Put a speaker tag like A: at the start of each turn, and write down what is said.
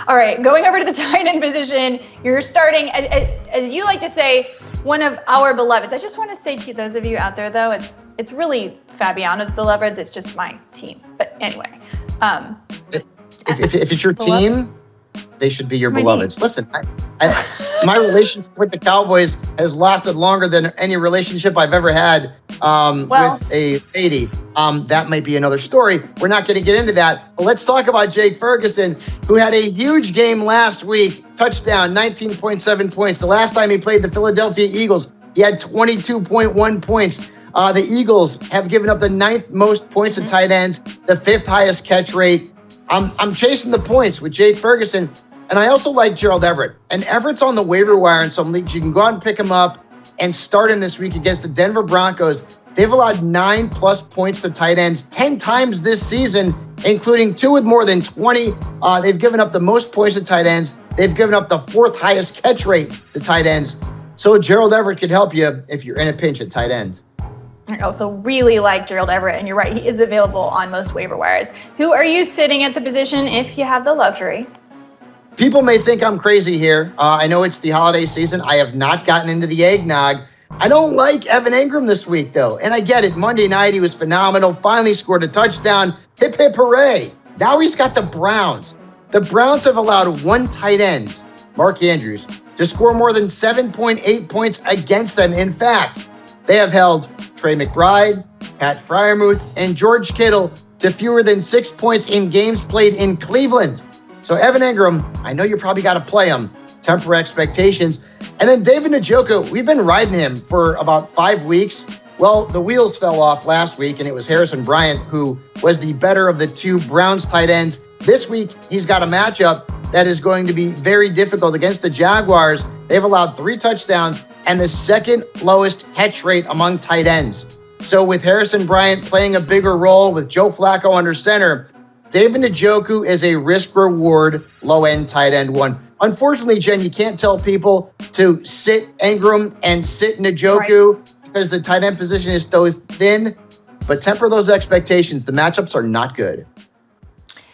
A: All right, going over to the tight end position, you're starting, as you like to say, one of our beloveds. I just want to say to those of you out there, though, it's really Fabiana's beloved. It's just my team. But anyway.
B: If it's your team, they should be your beloveds. Listen, my relationship with the Cowboys has lasted longer than any relationship I've ever had with a lady. That might be another story. We're not going to get into that. But let's talk about Jake Ferguson, who had a huge game last week. Touchdown, 19.7 points. The last time he played the Philadelphia Eagles, he had 22.1 points. The Eagles have given up the 9th most points to tight ends, the 5th highest catch rate. I'm chasing the points with Jake Ferguson. And I also like Gerald Everett. And Everett's on the waiver wire in some leagues. You can go out and pick him up and start him this week against the Denver Broncos. They've allowed 9+ points to tight ends 10 times this season, including 2 with more than 20. They've given up the most points to tight ends. They've given up the 4th highest catch rate to tight ends. So Gerald Everett could help you if you're in a pinch at tight end.
A: I also really like Gerald Everett, and you're right, he is available on most waiver wires. Who are you sitting at the position if you have the luxury?
B: People may think I'm crazy here. I know it's the holiday season. I have not gotten into the eggnog. I don't like Evan Engram this week, though. And I get it. Monday night, he was phenomenal. Finally scored a touchdown. Hip, hip, hooray. Now he's got the Browns. The Browns have allowed one tight end, Mark Andrews, to score more than 7.8 points against them. In fact, they have held Trey McBride, Pat Freiermuth, and George Kittle to fewer than 6 points in games played in Cleveland. So Evan Engram, I know you probably got to play him. Temper expectations. And then David Njoku, we've been riding him for about 5 weeks. Well, the wheels fell off last week, and it was Harrison Bryant who was the better of the 2 Browns tight ends. This week, he's got a matchup that is going to be very difficult against the Jaguars. They've allowed 3 touchdowns and the 2nd lowest catch rate among tight ends. So with Harrison Bryant playing a bigger role with Joe Flacco under center, David Njoku is a risk-reward low-end tight end one. Unfortunately, Jen, you can't tell people to sit Engram and sit Njoku because the tight end position is so thin. But temper those expectations. The matchups are not good.